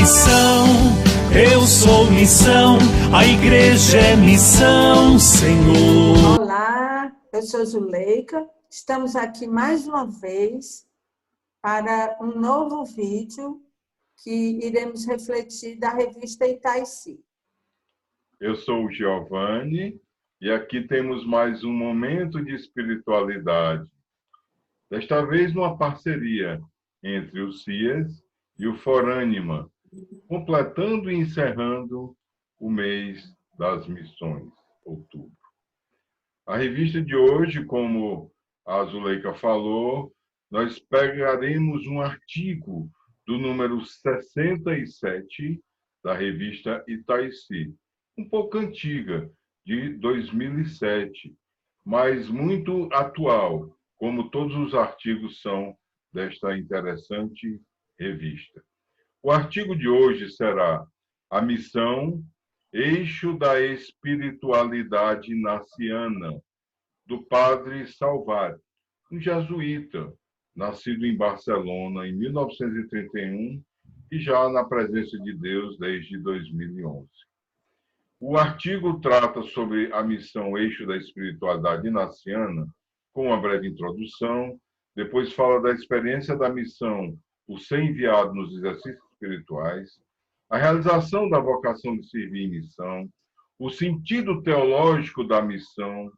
missão, eu sou missão, a igreja é missão, Senhor. Olá, eu sou Zuleika, estamos aqui mais uma vez para um novo vídeo que iremos refletir da revista Itaici. Eu sou o Giovanni e aqui temos mais um momento de espiritualidade. Desta vez numa parceria entre o CIES e o Forânima, completando e encerrando o mês das missões, outubro. A revista de hoje, como a Zuleika falou, nós pegaremos um artigo do número 67 da revista Itaici, um pouco antiga, de 2007, mas muito atual, como todos os artigos são desta interessante revista. O artigo de hoje será a missão, eixo da espiritualidade inaciana, do padre Salvari, um jesuíta, nascido em Barcelona em 1931 e já na presença de Deus desde 2011. O artigo trata sobre a missão eixo da espiritualidade inaciana, com uma breve introdução, depois fala da experiência da missão, o ser enviado nos exercícios espirituais, a realização da vocação de servir em missão, o sentido teológico da missão,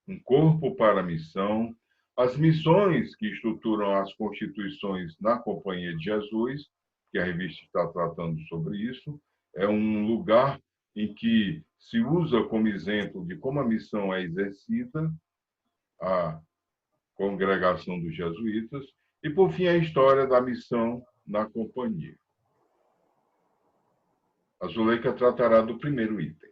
um corpo para a missão, as missões que estruturam as constituições na Companhia de Jesus, que a revista está tratando sobre isso, é um lugar em que se usa como exemplo de como a missão é exercida, a congregação dos jesuítas, e, por fim, a história da missão na companhia. A Zuleika tratará do primeiro item.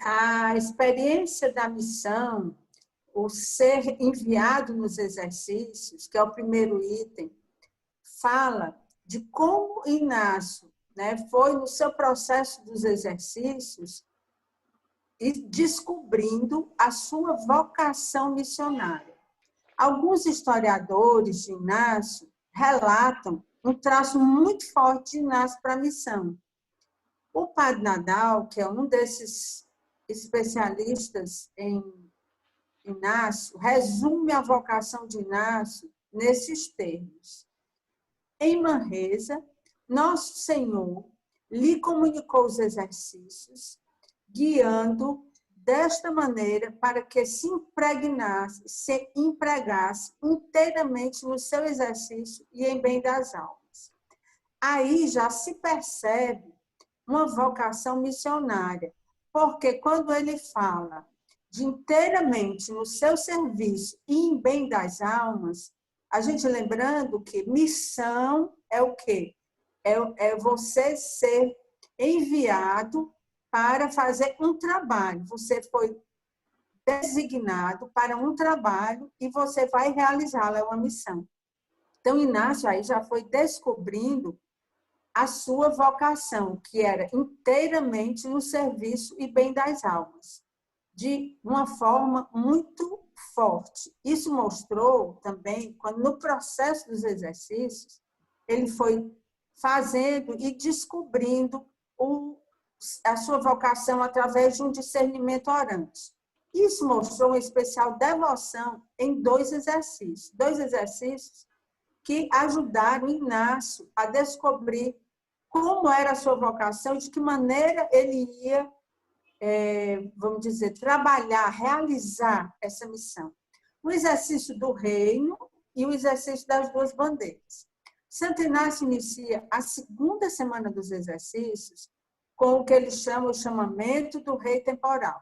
A experiência da missão, o ser enviado nos exercícios, que é o primeiro item, fala de como Inácio, foi no seu processo dos exercícios e descobrindo a sua vocação missionária. Alguns historiadores de Inácio relatam um traço muito forte de Inácio para a missão. O Padre Nadal, que é um desses especialistas em Inácio, resume a vocação de Inácio nesses termos. Em Manresa, Nosso Senhor lhe comunicou os exercícios, guiando desta maneira para que se empregasse inteiramente no seu exercício e em bem das almas. Aí já se percebe uma vocação missionária, porque quando ele fala de inteiramente no seu serviço e em bem das almas, a gente lembrando que missão é o quê? É você ser enviado para fazer um trabalho. Você foi designado para um trabalho e você vai realizá-lo, é uma missão. Então, Inácio aí já foi descobrindo a sua vocação, que era inteiramente no serviço e bem das almas, de uma forma muito forte. Isso mostrou também, quando no processo dos exercícios, ele foi fazendo e descobrindo a sua vocação através de um discernimento orante. Isso mostrou uma especial devoção em dois exercícios que ajudaram Inácio a descobrir como era a sua vocação, de que maneira ele ia, vamos dizer, trabalhar, realizar essa missão. O exercício do reino e o exercício das duas bandeiras. Santo Inácio inicia a segunda semana dos exercícios com o que ele chama o chamamento do rei temporal.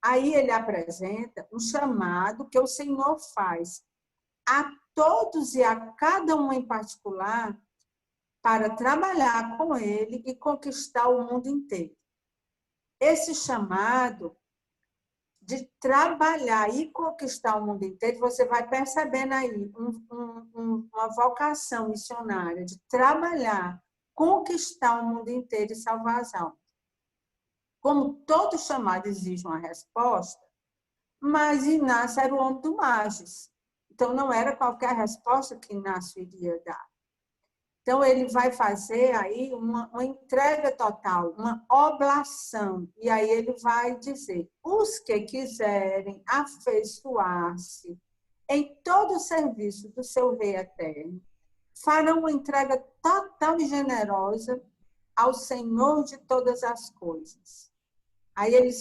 Aí ele apresenta um chamado que o Senhor faz a todos e a cada um em particular para trabalhar com ele e conquistar o mundo inteiro. Esse chamado de trabalhar e conquistar o mundo inteiro, você vai percebendo aí uma vocação missionária de trabalhar, conquistar o mundo inteiro e salvar as almas. Como todo chamado exige uma resposta, mas Inácio era o homem do Magis. Então, não era qualquer resposta que Inácio iria dar. Então, ele vai fazer aí uma entrega total, uma oblação. E aí ele vai dizer, os que quiserem afeiçoar-se em todo o serviço do seu Rei Eterno, farão uma entrega total e generosa ao Senhor de todas as coisas. Aí ele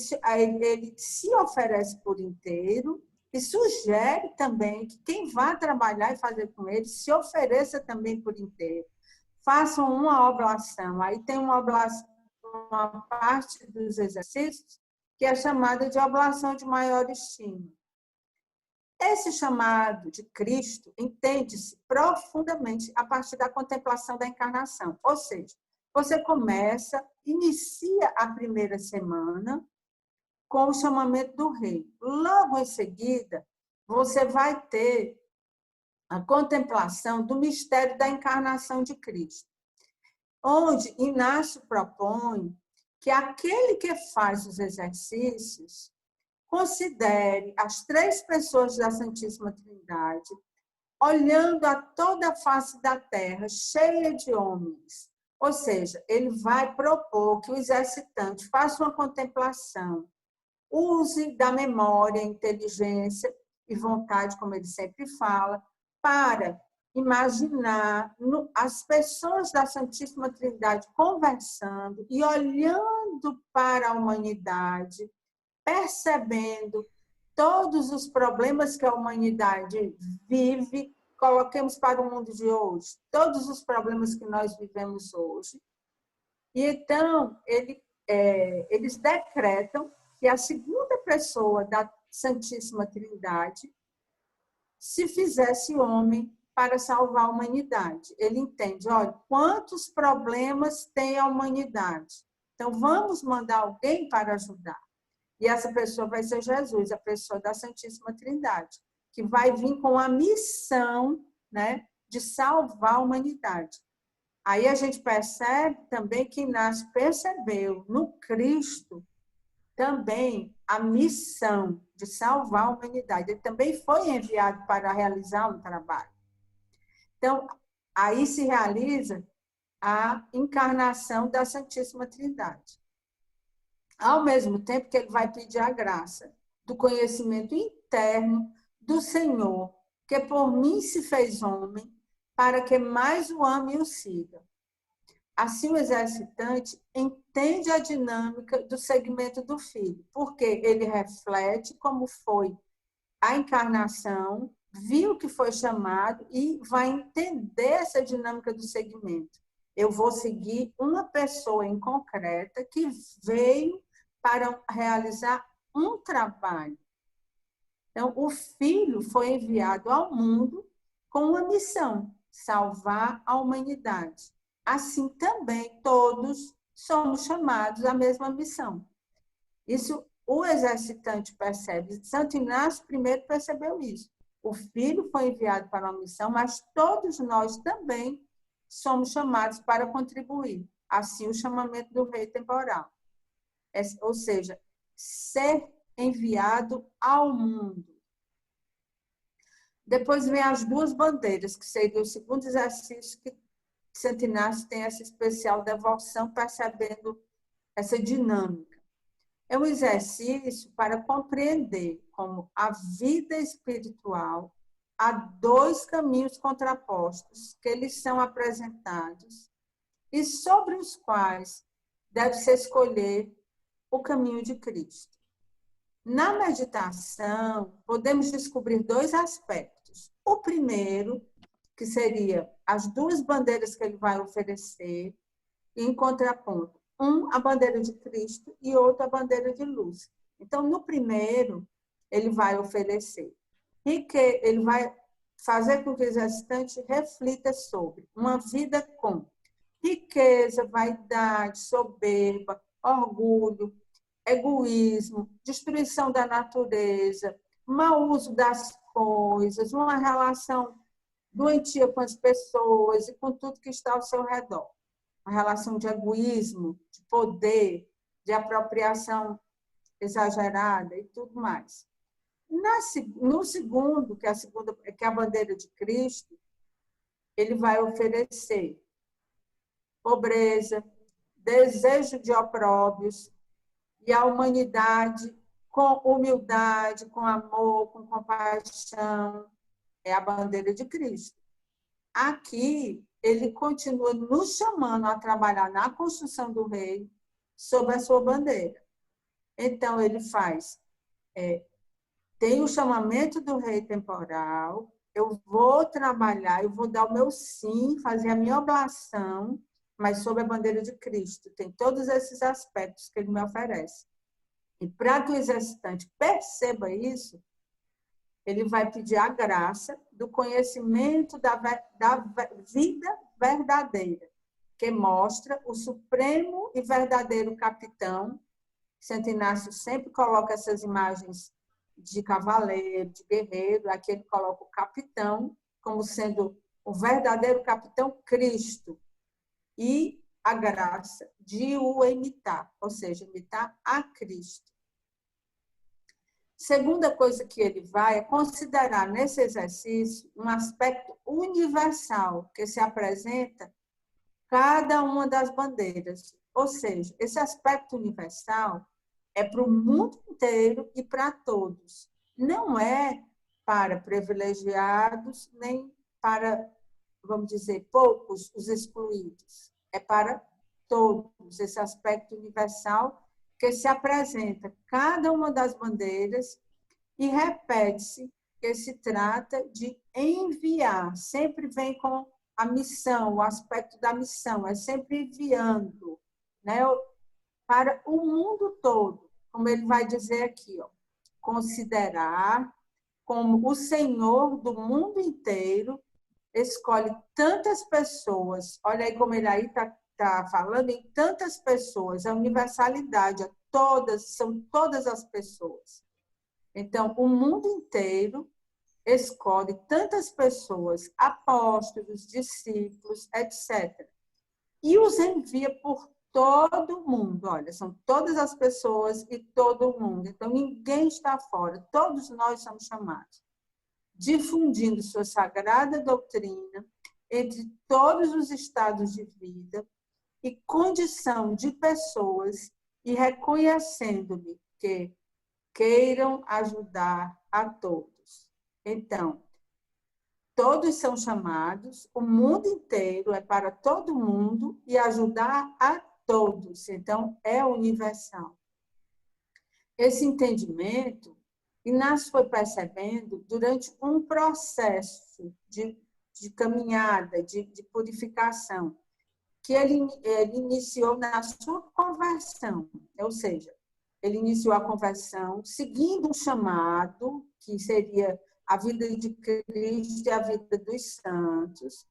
se oferece por inteiro e sugere também que quem vá trabalhar e fazer com ele se ofereça também por inteiro. Façam uma oblação. Aí tem uma oblação, uma parte dos exercícios que é chamada de oblação de maior estima. Esse chamado de Cristo entende-se profundamente a partir da contemplação da encarnação. Ou seja, você inicia a primeira semana com o chamamento do rei. Logo em seguida, você vai ter a contemplação do mistério da encarnação de Cristo, onde Inácio propõe que aquele que faz os exercícios considere as três pessoas da Santíssima Trindade, olhando a toda a face da terra, cheia de homens. Ou seja, ele vai propor que o exercitante faça uma contemplação, use da memória, inteligência e vontade, como ele sempre fala, para imaginar as pessoas da Santíssima Trindade conversando e olhando para a humanidade, percebendo todos os problemas que a humanidade vive, coloquemos para o mundo de hoje, todos os problemas que nós vivemos hoje. E então, eles decretam que a segunda pessoa da Santíssima Trindade se fizesse homem para salvar a humanidade. Ele entende, olha, quantos problemas tem a humanidade. Então, vamos mandar alguém para ajudar. E essa pessoa vai ser Jesus, a pessoa da Santíssima Trindade, que vai vir com a missão, né, de salvar a humanidade. Aí a gente percebe também que Inácio percebeu no Cristo também a missão de salvar a humanidade. Ele também foi enviado para realizar um trabalho. Então, aí se realiza a encarnação da Santíssima Trindade. Ao mesmo tempo que ele vai pedir a graça do conhecimento interno do Senhor, que por mim se fez homem, para que mais o ame e o siga. Assim, o exercitante entende a dinâmica do segmento do Filho, porque ele reflete como foi a encarnação, viu que foi chamado e vai entender essa dinâmica do segmento. Eu vou seguir uma pessoa em concreta que veio para realizar um trabalho. Então, o Filho foi enviado ao mundo com uma missão, salvar a humanidade. Assim também todos somos chamados à mesma missão. Isso o exercitante percebe. Santo Inácio primeiro percebeu isso. O Filho foi enviado para uma missão, mas todos nós também somos chamados para contribuir. Assim, o chamamento do rei temporal. Ou seja, ser enviado ao mundo. Depois vem as duas bandeiras, que seria o segundo exercício que Santo Inácio tem essa especial devoção, percebendo essa dinâmica. É um exercício para compreender como a vida espiritual há dois caminhos contrapostos que eles são apresentados e sobre os quais deve-se escolher o caminho de Cristo. Na meditação, podemos descobrir dois aspectos. O primeiro, que seria as duas bandeiras que ele vai oferecer, em contraponto. A bandeira de Cristo e outra a bandeira de luz. Então, no primeiro, ele vai oferecer. E que ele vai fazer com que o exercitante reflita sobre uma vida com riqueza, vaidade, soberba, orgulho, egoísmo, destruição da natureza, mau uso das coisas, uma relação doentia com as pessoas e com tudo que está ao seu redor. Uma relação de egoísmo, de poder, de apropriação exagerada e tudo mais. No segundo, que é a bandeira de Cristo, ele vai oferecer pobreza, desejo de opróbios, e a humanidade com humildade, com amor, com compaixão. É a bandeira de Cristo. Aqui, ele continua nos chamando a trabalhar na construção do reino sob a sua bandeira. Então, ele faz, tem o chamamento do rei temporal, eu vou trabalhar, eu vou dar o meu sim, fazer a minha oblação, mas sob a bandeira de Cristo. Tem todos esses aspectos que ele me oferece. E para que o exercitante perceba isso, ele vai pedir a graça do conhecimento da vida verdadeira, que mostra o supremo e verdadeiro capitão. Santo Inácio sempre coloca essas imagens de cavaleiro, de guerreiro, aqui ele coloca o capitão como sendo o verdadeiro capitão Cristo, e a graça de o imitar, ou seja, imitar a Cristo. Segunda coisa que ele vai é considerar nesse exercício um aspecto universal que se apresenta cada uma das bandeiras. Ou seja, esse aspecto universal é para o mundo inteiro e para todos. Não é para privilegiados, nem para, vamos dizer, poucos, os excluídos. É para todos, esse aspecto universal que se apresenta cada uma das bandeiras e repete-se que se trata de enviar. Sempre vem com a missão, o aspecto da missão, é sempre enviando, né, para o mundo todo, como ele vai dizer aqui, ó, considerar como o Senhor do mundo inteiro escolhe tantas pessoas, olha aí como ele aí está falando em tantas pessoas, a universalidade, são todas as pessoas. Então, o mundo inteiro escolhe tantas pessoas, apóstolos, discípulos, etc. E os envia por todo o mundo. Olha, são todas as pessoas e todo o mundo. Então, ninguém está fora. Todos nós somos chamados. Difundindo sua sagrada doutrina entre todos os estados de vida e condição de pessoas e reconhecendo-lhe que queiram ajudar a todos. Então, todos são chamados, o mundo inteiro é para todo mundo e ajudar a todos. Então, é universal. Esse entendimento, Inácio foi percebendo durante um processo de caminhada, de purificação, que ele iniciou na sua conversão, ou seja, ele iniciou a conversão seguindo um chamado, que seria a vida de Cristo e a vida dos santos.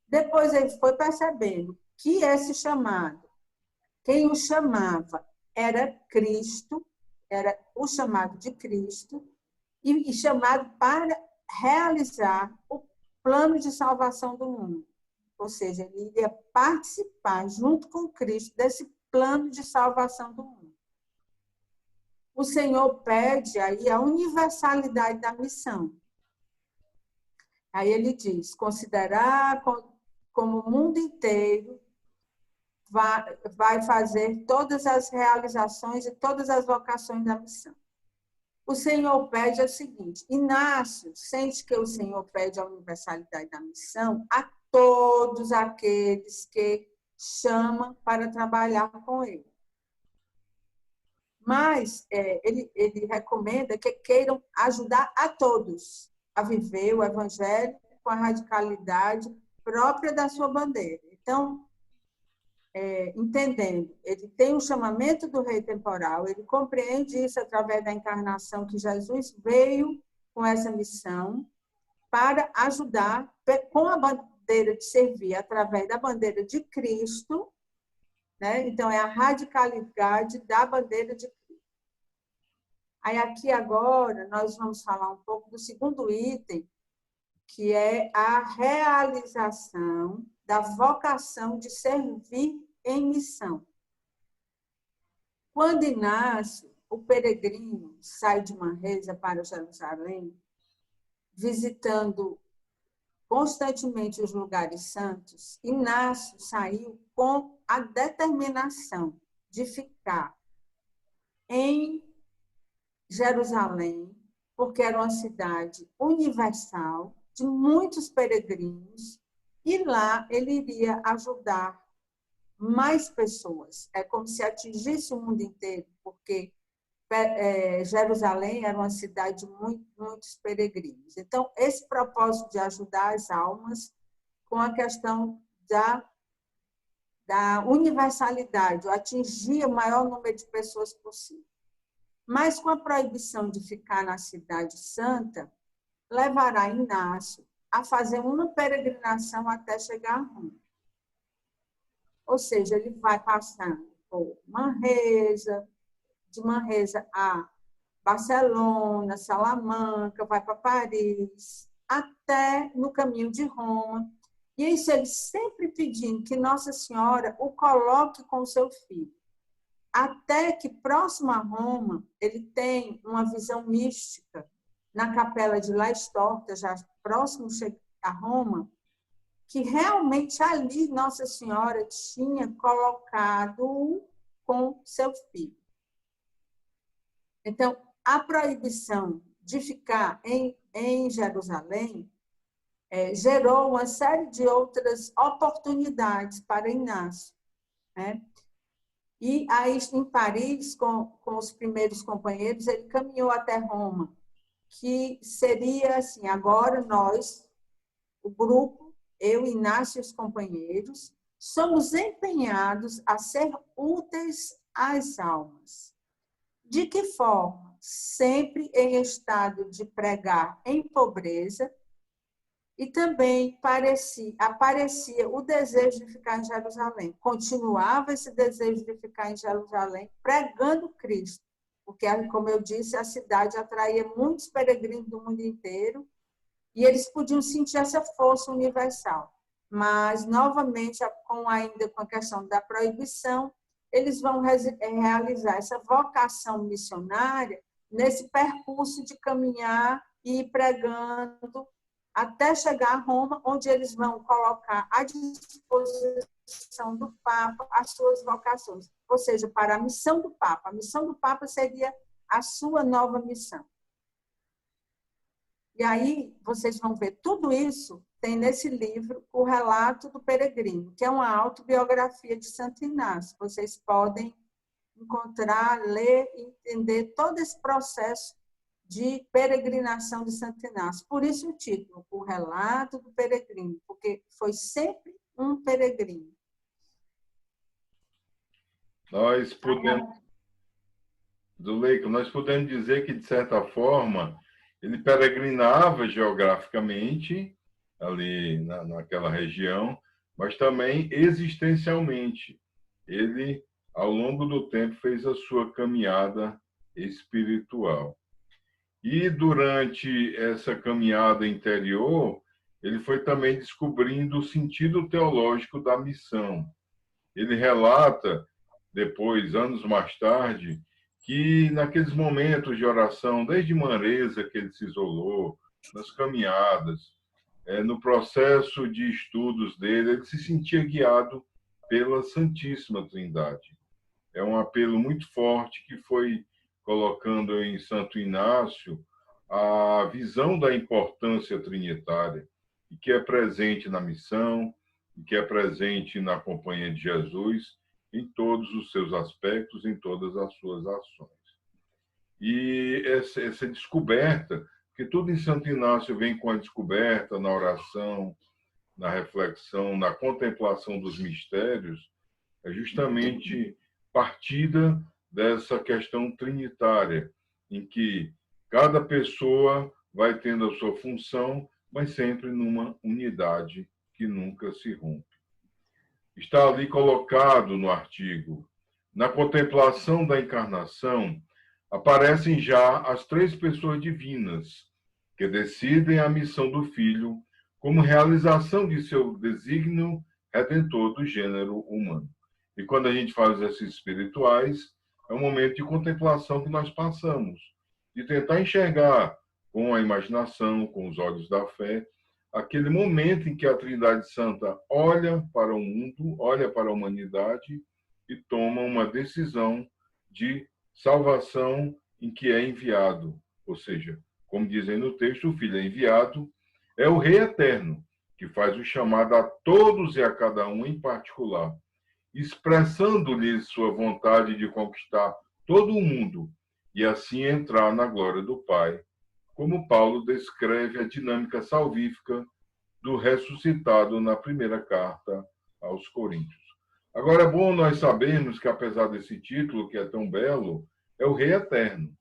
Depois ele foi percebendo que esse chamado, quem o chamava era Cristo, era o chamado de Cristo, e chamado para realizar o plano de salvação do mundo. Ou seja, ele iria participar, junto com Cristo, desse plano de salvação do mundo. O Senhor pede aí a universalidade da missão. Aí ele diz, considerar como o mundo inteiro vai fazer todas as realizações e todas as vocações da missão. O Senhor pede o seguinte, Inácio sente que o Senhor pede a universalidade da missão a todos aqueles que chamam para trabalhar com ele. Mas ele recomenda que queiram ajudar a todos a viver o evangelho com a radicalidade própria da sua bandeira. Então, entendendo, ele tem o chamamento do rei temporal, ele compreende isso através da encarnação, que Jesus veio com essa missão para ajudar com a bandeira de servir, através da bandeira de Cristo, né? Então, é a radicalidade da bandeira de Cristo. Aí, aqui agora, nós vamos falar um pouco do segundo item, que é a realização da vocação de servir em missão. Quando Inácio, o peregrino, sai de Manresa para Jerusalém, visitando constantemente os lugares santos, Inácio saiu com a determinação de ficar em Jerusalém, porque era uma cidade universal, de muitos peregrinos, e lá ele iria ajudar mais pessoas. É como se atingisse o mundo inteiro, porque Jerusalém era uma cidade de muitos peregrinos. Então, esse propósito de ajudar as almas com a questão da universalidade, atingir o maior número de pessoas possível. Mas com a proibição de ficar na cidade santa, levará Inácio a fazer uma peregrinação até chegar a Roma. Ou seja, ele vai passando por Manresa, de Manresa a Barcelona, Salamanca, vai para Paris, até no caminho de Roma. E isso ele sempre pedindo que Nossa Senhora o coloque com o seu filho. Até que, próximo a Roma, ele tem uma visão mística na capela de La Storta, já próximo a Roma, que realmente ali Nossa Senhora tinha colocado com seu filho. Então, a proibição de ficar em Jerusalém gerou uma série de outras oportunidades para Inácio, né? E aí, em Paris, com os primeiros companheiros, ele caminhou até Roma, que seria assim, agora nós, o grupo, eu, Inácio e os companheiros, somos empenhados a ser úteis às almas. De que forma? Sempre em estado de pregar em pobreza, e também aparecia o desejo de ficar em Jerusalém. Continuava esse desejo de ficar em Jerusalém, pregando Cristo, porque, como eu disse, a cidade atraía muitos peregrinos do mundo inteiro, e eles podiam sentir essa força universal. Mas, novamente, ainda com a questão da proibição, eles vão realizar essa vocação missionária nesse percurso de caminhar e ir pregando até chegar a Roma, onde eles vão colocar à disposição do Papa as suas vocações, ou seja, para a missão do Papa. A missão do Papa seria a sua nova missão. E aí, vocês vão ver tudo isso, tem nesse livro O Relato do Peregrino, que é uma autobiografia de Santo Inácio. Vocês podem encontrar, ler e entender todo esse processo de peregrinação de Santo Inácio. Por isso o título, O Relato do Peregrino, porque foi sempre um peregrino. Nós podemos dizer que, de certa forma, ele peregrinava geograficamente ali naquela região, mas também existencialmente. Ele, ao longo do tempo, fez a sua caminhada espiritual. E durante essa caminhada interior, ele foi também descobrindo o sentido teológico da missão. Ele relata, depois, anos mais tarde, que naqueles momentos de oração, desde Manresa que ele se isolou, nas caminhadas, no processo de estudos dele, ele se sentia guiado pela Santíssima Trindade. É um apelo muito forte que foi colocando em Santo Inácio a visão da importância trinitária, e que é presente na missão, e que é presente na companhia de Jesus, em todos os seus aspectos, em todas as suas ações. E essa descoberta, que tudo em Santo Inácio vem com a descoberta, na oração, na reflexão, na contemplação dos mistérios, é justamente partida dessa questão trinitária, em que cada pessoa vai tendo a sua função, mas sempre numa unidade que nunca se rompe. Está ali colocado no artigo: na contemplação da encarnação, aparecem já as três pessoas divinas, que decidem a missão do Filho como realização de seu desígnio redentor do gênero humano. E quando a gente faz exercícios espirituais, é um momento de contemplação que nós passamos, de tentar enxergar com a imaginação, com os olhos da fé, aquele momento em que a Trindade Santa olha para o mundo, olha para a humanidade e toma uma decisão de salvação em que é enviado. Ou seja, como dizem no texto, o Filho é enviado, é o Rei Eterno, que faz o chamado a todos e a cada um em particular, expressando-lhes sua vontade de conquistar todo o mundo e assim entrar na glória do Pai, como Paulo descreve a dinâmica salvífica do ressuscitado na primeira carta aos Coríntios. Agora, é bom nós sabermos que, apesar desse título, que é tão belo, é o Rei Eterno.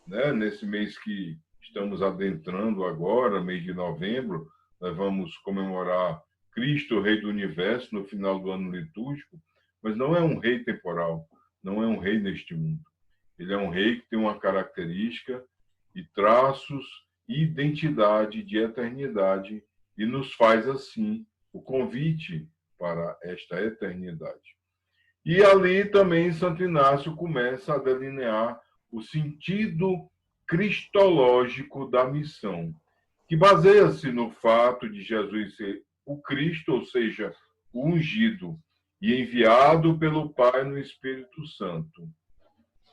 Né? Nesse mês que estamos adentrando agora, mês de novembro, nós vamos comemorar Cristo, Rei do Universo, no final do ano litúrgico, mas não é um rei temporal, não é um rei neste mundo. Ele é um rei que tem uma característica e traços e identidade de eternidade e nos faz, assim, o convite para esta eternidade. E ali também Santo Inácio começa a delinear o sentido cristológico da missão, que baseia-se no fato de Jesus ser o Cristo, ou seja, o ungido, e enviado pelo Pai no Espírito Santo.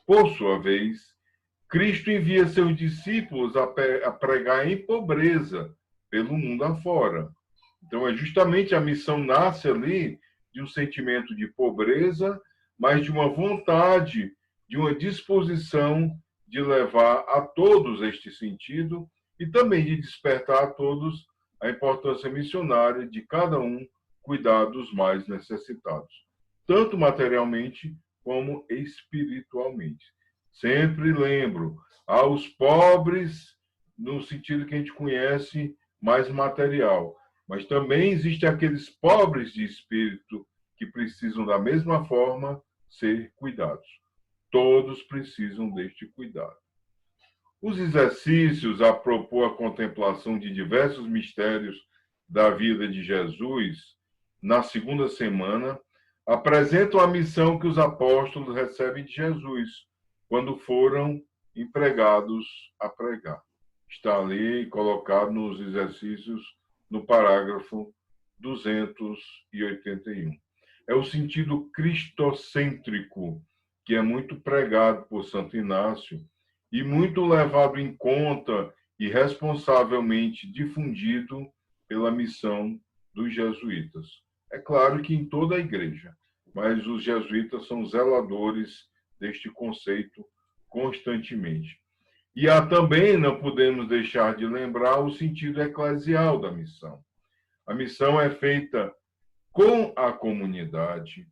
Por sua vez, Cristo envia seus discípulos a pregar em pobreza pelo mundo afora. Então, é justamente a missão nasce ali de um sentimento de pobreza, mas de uma vontade, de uma disposição de levar a todos este sentido e também de despertar a todos a importância missionária de cada um cuidar dos mais necessitados, tanto materialmente como espiritualmente. Sempre lembro, aos pobres, no sentido que a gente conhece, mais material, mas também existem aqueles pobres de espírito que precisam, da mesma forma, ser cuidados. Todos precisam deste cuidado. Os exercícios a propor a contemplação de diversos mistérios da vida de Jesus, na segunda semana, apresentam a missão que os apóstolos recebem de Jesus, quando foram empregados a pregar. Está ali colocado nos exercícios, no parágrafo 281. É o sentido cristocêntrico, que é muito pregado por Santo Inácio e muito levado em conta e responsavelmente difundido pela missão dos jesuítas. É claro que em toda a igreja, mas os jesuítas são zeladores deste conceito constantemente. E há também, não podemos deixar de lembrar, o sentido eclesial da missão. A missão é feita com a comunidade,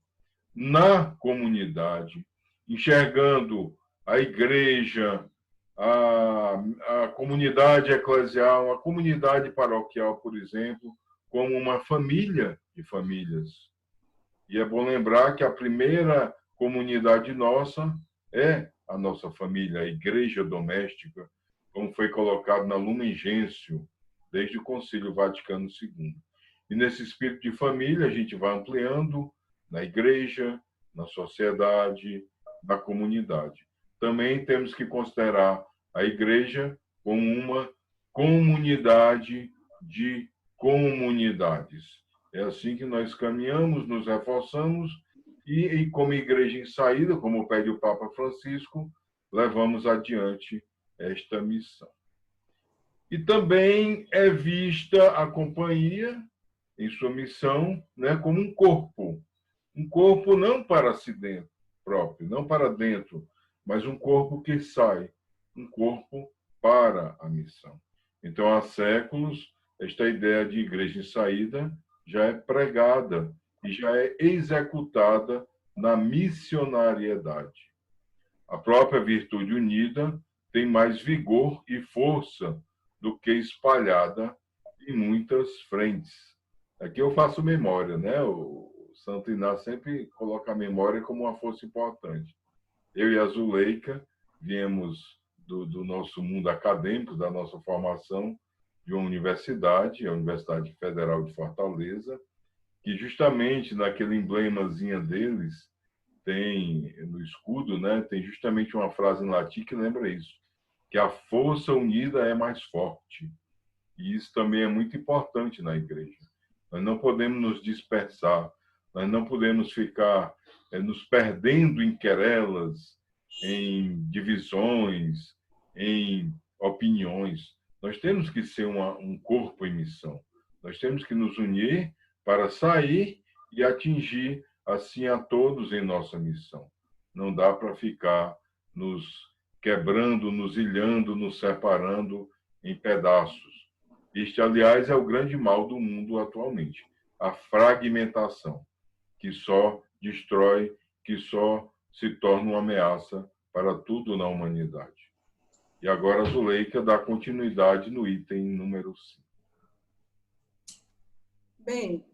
na comunidade, enxergando a igreja, a comunidade eclesial, a comunidade paroquial, por exemplo, como uma família de famílias. E é bom lembrar que a primeira comunidade nossa é a nossa família, a igreja doméstica, como foi colocado na Lumen Gentium, desde o Concílio Vaticano II. E nesse espírito de família, a gente vai ampliando na igreja, na sociedade, na comunidade. Também temos que considerar a igreja como uma comunidade de comunidades. É assim que nós caminhamos, nos reforçamos e como igreja em saída, como pede o Papa Francisco, levamos adiante esta missão. E também é vista a companhia, em sua missão, né, como um corpo não para si dentro próprio, não para dentro, mas um corpo que sai, um corpo para a missão. Então, há séculos, esta ideia de igreja em saída já é pregada e já é executada na missionariedade. A própria virtude unida tem mais vigor e força do que espalhada em muitas frentes. Aqui eu faço memória, né? O Santo Inácio sempre coloca a memória como uma força importante. Eu e a Zuleika viemos do nosso mundo acadêmico, da nossa formação, de uma universidade, a Universidade Federal de Fortaleza, que justamente naquele emblemazinho deles, tem no escudo, né, tem justamente uma frase em latim que lembra isso, que a força unida é mais forte. E isso também é muito importante na igreja. Nós não podemos nos dispersar, nós não podemos ficar nos perdendo em querelas, em divisões, em opiniões. Nós temos que ser um corpo em missão. Nós temos que nos unir para sair e atingir, assim, a todos em nossa missão. Não dá para ficar nos quebrando, nos ilhando, nos separando em pedaços. Este, aliás, é o grande mal do mundo atualmente, a fragmentação, que só destrói, que só se torna uma ameaça para tudo na humanidade. E agora a Zuleika dá continuidade no item número 5. Bem,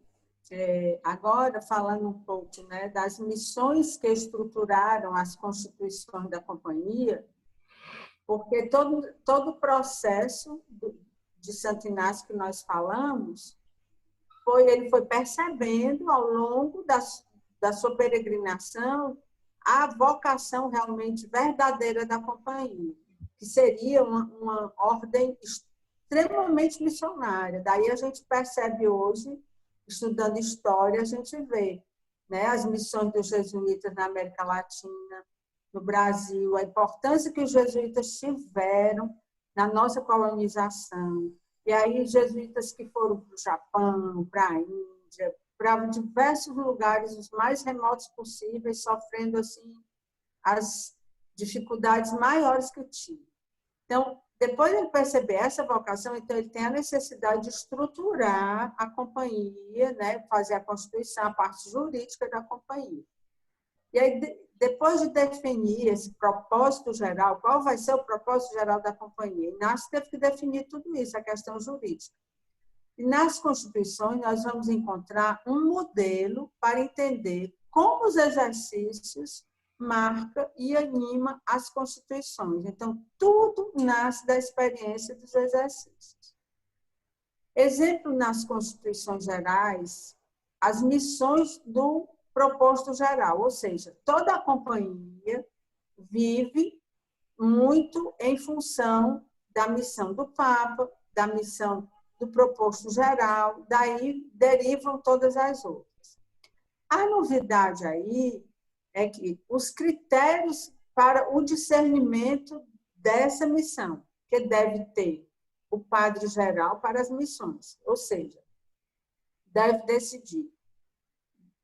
agora falando um pouco, né, das missões que estruturaram as constituições da companhia, porque todo o processo de Santo Inácio que nós falamos, ele foi percebendo ao longo da sua peregrinação a vocação realmente verdadeira da companhia, que seria uma ordem extremamente missionária. Daí a gente percebe hoje, estudando história, a gente vê, né, as missões dos jesuítas na América Latina, no Brasil, a importância que os jesuítas tiveram na nossa colonização. E aí, jesuítas que foram para o Japão, para a Índia, para diversos lugares, os mais remotos possíveis, sofrendo assim as dificuldades maiores que tinham. Então, depois de ele perceber essa vocação, então ele tem a necessidade de estruturar a companhia, né, fazer a constituição, a parte jurídica da companhia. E aí, depois de definir esse propósito geral, qual vai ser o propósito geral da companhia? Inácio teve que definir tudo isso, a questão jurídica. E nas constituições, nós vamos encontrar um modelo para entender como os exercícios marcam e animam as constituições. Então, tudo nasce da experiência dos exercícios. Exemplo nas constituições gerais, as missões do proposto geral, ou seja, toda a companhia vive muito em função da missão do Papa, da missão do proposto geral, daí derivam todas as outras. A novidade aí é que os critérios para o discernimento dessa missão, que deve ter o padre geral para as missões, ou seja, deve decidir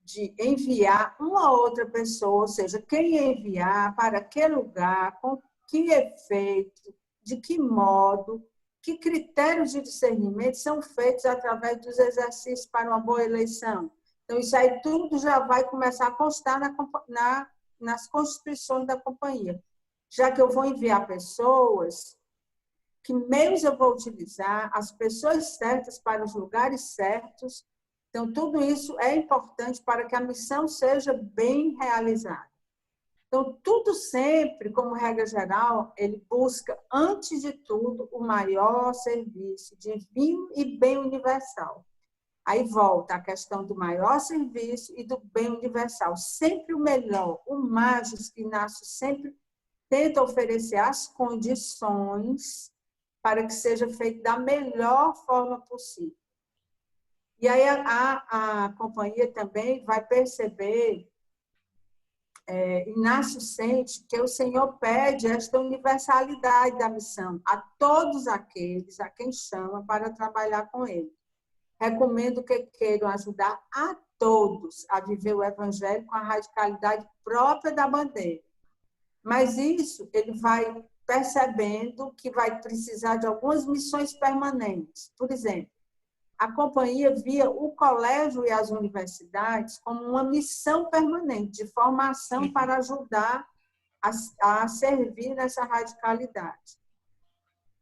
de enviar uma outra pessoa, ou seja, quem enviar, para que lugar, com que efeito, de que modo, que critérios de discernimento são feitos através dos exercícios para uma boa eleição. Então, isso aí tudo já vai começar a constar nas constituições da companhia. Já que eu vou enviar pessoas, que meios eu vou utilizar, as pessoas certas para os lugares certos. Então, tudo isso é importante para que a missão seja bem realizada. Então, tudo sempre, como regra geral, ele busca, antes de tudo, o maior serviço divino e bem universal. Aí volta a questão do maior serviço e do bem universal. Sempre o melhor, o Magis Inácio sempre tenta oferecer as condições para que seja feito da melhor forma possível. E aí a companhia também vai perceber, Inácio sente que o Senhor pede esta universalidade da missão a todos aqueles a quem chama para trabalhar com ele. Recomendo que queiram ajudar a todos a viver o Evangelho com a radicalidade própria da bandeira. Mas isso ele vai percebendo que vai precisar de algumas missões permanentes. Por exemplo, a companhia via o colégio e as universidades como uma missão permanente de formação para ajudar a servir nessa radicalidade.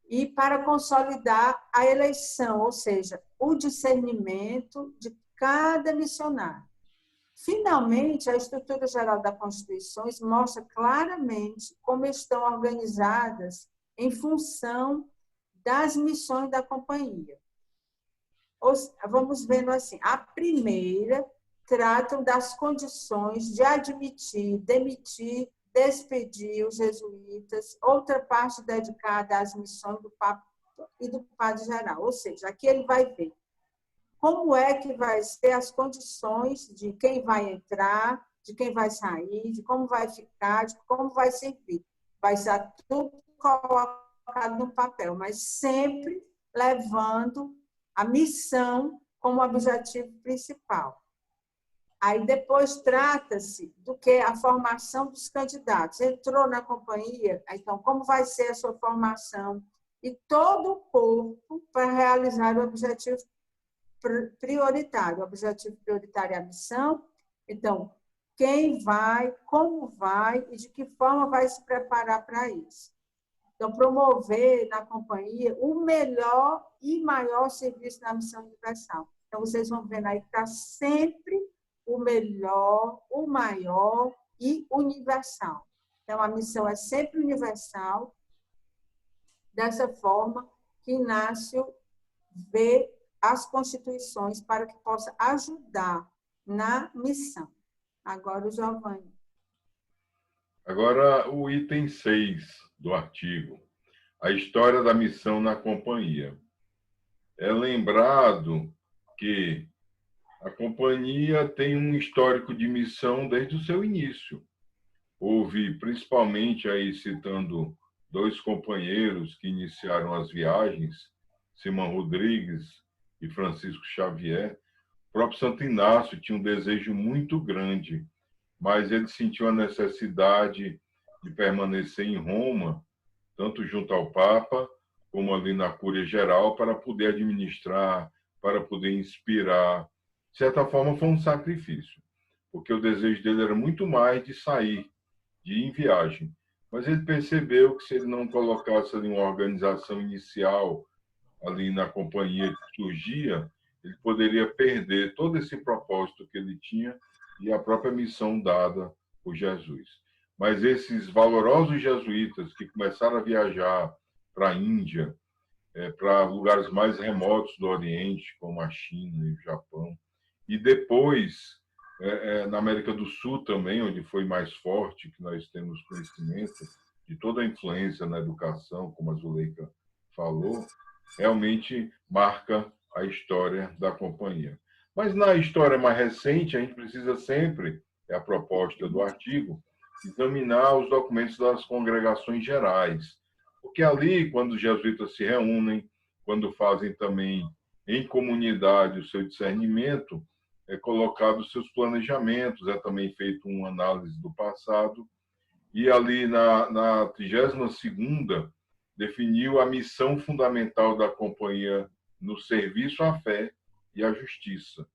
E para consolidar a eleição, ou seja, o discernimento de cada missionário. Finalmente, a estrutura geral da Constituição mostra claramente como estão organizadas em função das missões da companhia. Vamos vendo assim, a primeira tratam das condições de admitir, demitir, despedir os jesuítas, outra parte dedicada às missões do Papa, bispo e do padre geral. Ou seja, aqui ele vai ver como é que vai ser as condições de quem vai entrar, de quem vai sair, de como vai ficar, de como vai servir. Vai ser tudo colocado no papel, mas sempre levando a missão como objetivo principal. Aí depois trata-se do que a formação dos candidatos. Entrou na companhia, então como vai ser a sua formação? E todo o corpo para realizar o objetivo prioritário. O objetivo prioritário é a missão. Então, quem vai, como vai e de que forma vai se preparar para isso. Então, promover na companhia o melhor e maior serviço na missão universal. Então, vocês vão ver aí que está sempre o melhor, o maior e universal. Então, a missão é sempre universal, dessa forma que Inácio vê as constituições para que possa ajudar na missão. Agora, o Giovanni. Agora, o item 6 do artigo, a história da missão na companhia. É lembrado que a companhia tem um histórico de missão desde o seu início. Houve, principalmente, aí citando 2 companheiros que iniciaram as viagens, Simão Rodrigues e Francisco Xavier. O próprio Santo Inácio tinha um desejo muito grande, mas ele sentiu a necessidade de permanecer em Roma, tanto junto ao Papa, como ali na Cúria Geral, para poder administrar, para poder inspirar. De certa forma, foi um sacrifício, porque o desejo dele era muito mais de sair, de ir em viagem. Mas ele percebeu que se ele não colocasse ali uma organização inicial ali na companhia que surgia, ele poderia perder todo esse propósito que ele tinha e a própria missão dada por Jesus. Mas esses valorosos jesuítas que começaram a viajar para a Índia, para lugares mais remotos do Oriente, como a China e o Japão, e depois na América do Sul também, onde foi mais forte, que nós temos conhecimento de toda a influência na educação, como a Zuleika falou, realmente marca a história da companhia. Mas na história mais recente, a gente precisa sempre, é a proposta do artigo, examinar os documentos das congregações gerais. Porque ali, quando os jesuítas se reúnem, quando fazem também em comunidade o seu discernimento, é colocado os seus planejamentos, é também feito uma análise do passado, e ali na 32ª definiu a missão fundamental da companhia no serviço à fé e à justiça.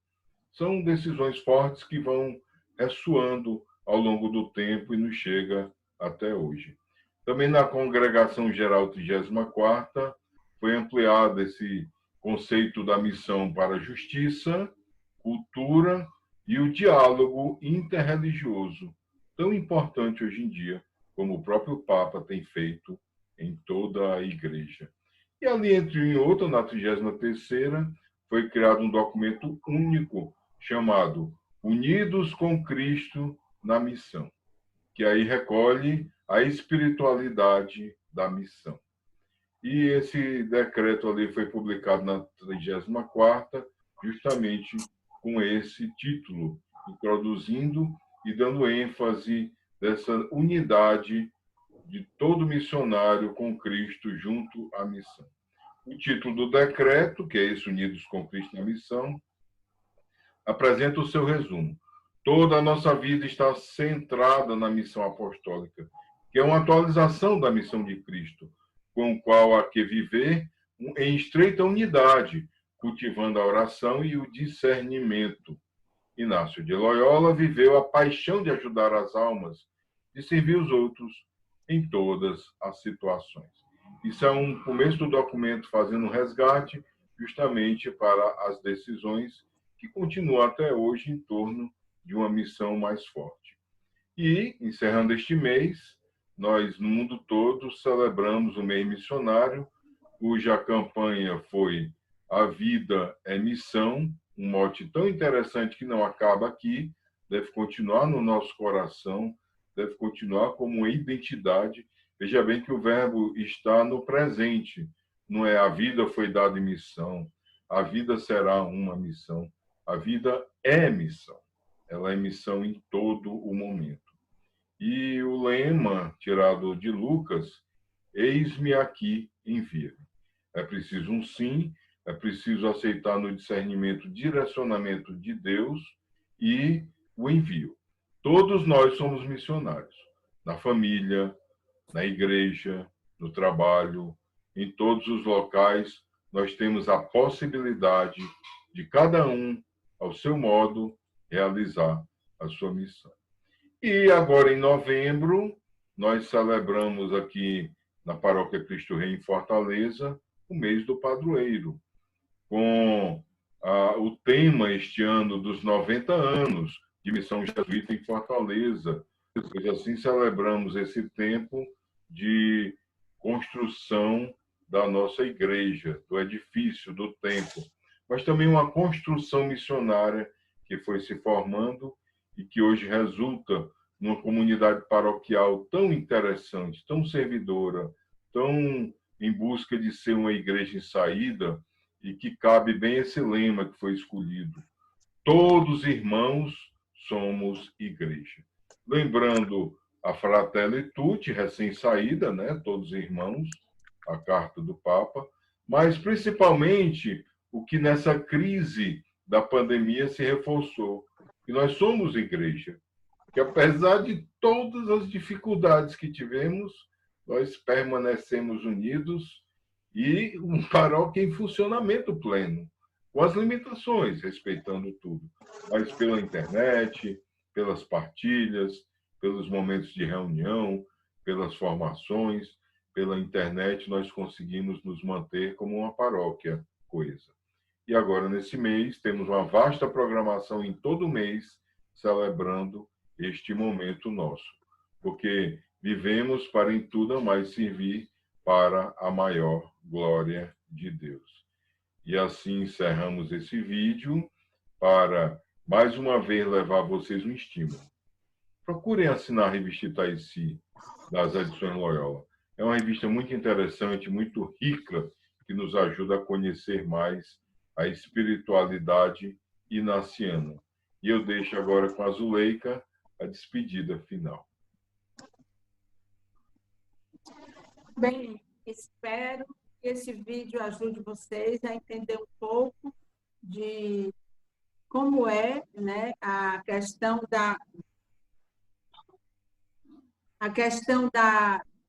São decisões fortes que vão ressoando ao longo do tempo e nos chega até hoje. Também na Congregação Geral 34ª foi ampliado esse conceito da missão para a justiça, cultura e o diálogo interreligioso, tão importante hoje em dia, como o próprio Papa tem feito em toda a Igreja. E ali, entre um e outro, na 33ª, foi criado um documento único chamado Unidos com Cristo na Missão, que aí recolhe a espiritualidade da missão. E esse decreto ali foi publicado na 34ª, justamente com esse título, introduzindo e dando ênfase dessa unidade de todo missionário com Cristo junto à missão. O título do decreto, que é esse Unidos com Cristo na Missão, apresenta o seu resumo. Toda a nossa vida está centrada na missão apostólica, que é uma atualização da missão de Cristo, com o qual há que viver em estreita unidade, cultivando a oração e o discernimento. Inácio de Loyola viveu a paixão de ajudar as almas, de servir os outros em todas as situações. Isso é um começo do documento fazendo um resgate justamente para as decisões que continuam até hoje em torno de uma missão mais forte. E, encerrando este mês, nós, no mundo todo, celebramos o mês missionário, cuja campanha foi A Vida é Missão, um mote tão interessante que não acaba aqui, deve continuar no nosso coração, deve continuar como uma identidade. Veja bem que o verbo está no presente, não é a vida foi dada em missão, a vida será uma missão. A vida é missão. Ela é missão em todo o momento. E o lema tirado de Lucas, eis-me aqui, envia-me. É preciso um sim, é preciso aceitar no discernimento, direcionamento de Deus e o envio. Todos nós somos missionários, na família, na igreja, no trabalho, em todos os locais, nós temos a possibilidade de cada um, ao seu modo, realizar a sua missão. E agora, em novembro, nós celebramos aqui na Paróquia Cristo Rei, em Fortaleza, o mês do padroeiro, com o tema este ano dos 90 anos de missão jesuíta em Fortaleza. Pois assim celebramos esse tempo de construção da nossa igreja, do edifício, do templo, mas também uma construção missionária que foi se formando e que hoje resulta numa comunidade paroquial tão interessante, tão servidora, tão em busca de ser uma igreja em saída, e que cabe bem esse lema que foi escolhido. Todos irmãos somos igreja. Lembrando a Fratelli Tutti, recém-saída, né? Todos irmãos, a carta do Papa, mas principalmente o que nessa crise da pandemia se reforçou, que nós somos igreja, que apesar de todas as dificuldades que tivemos, nós permanecemos unidos e uma paróquia em funcionamento pleno, com as limitações, respeitando tudo, mas pela internet, pelas partilhas, pelos momentos de reunião, pelas formações, pela internet, nós conseguimos nos manter como uma paróquia coesa. E agora, nesse mês, temos uma vasta programação em todo mês, celebrando este momento nosso, porque vivemos para em tudo a mais servir para a maior glória de Deus. E assim encerramos esse vídeo para, mais uma vez, levar a vocês um estímulo. Procurem assinar a revista Itaici, das Edições Loyola. É uma revista muito interessante, muito rica, que nos ajuda a conhecer mais a espiritualidade inaciana. E eu deixo agora com a Zuleika a despedida final. Bem, espero que esse vídeo ajude vocês a entender um pouco de como é, né, a questão da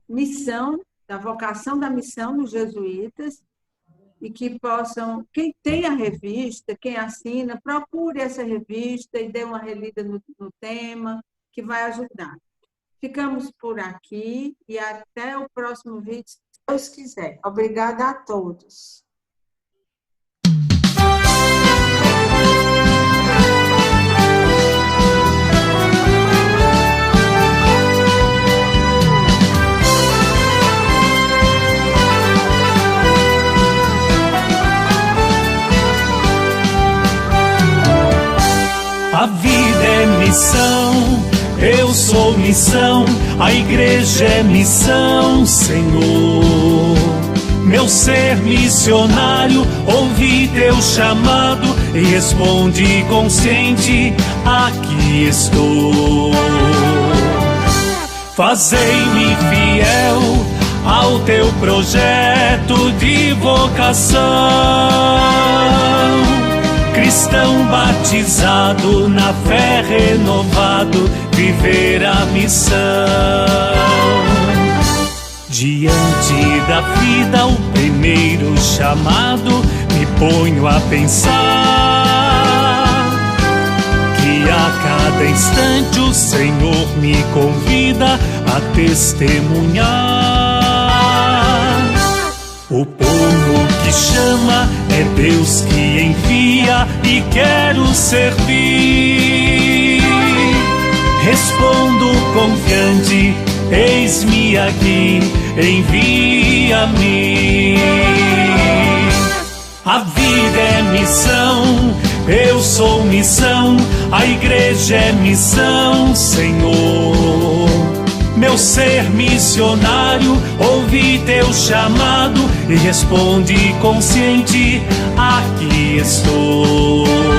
missão, da vocação da missão dos jesuítas, e que possam, quem tem a revista, quem assina, procure essa revista e dê uma relida no tema, que vai ajudar. Ficamos por aqui e até o próximo vídeo, se Deus quiser. Obrigada a todos. A vida é missão, eu sou missão, a igreja é missão, Senhor. Meu ser missionário, ouvi teu chamado e respondi consciente, aqui estou. Fazei-me fiel ao teu projeto de vocação. Cristão batizado, na fé renovado, viver a missão. Diante da vida, o primeiro chamado, me ponho a pensar que a cada instante o Senhor me convida a testemunhar. O povo que chama é Deus que envia e quero servir. Respondo confiante, eis-me aqui, envia-me. A vida é missão, eu sou missão, a igreja é missão, Senhor. meu ser missionário, ouvi teu chamado e responde consciente, aqui estou.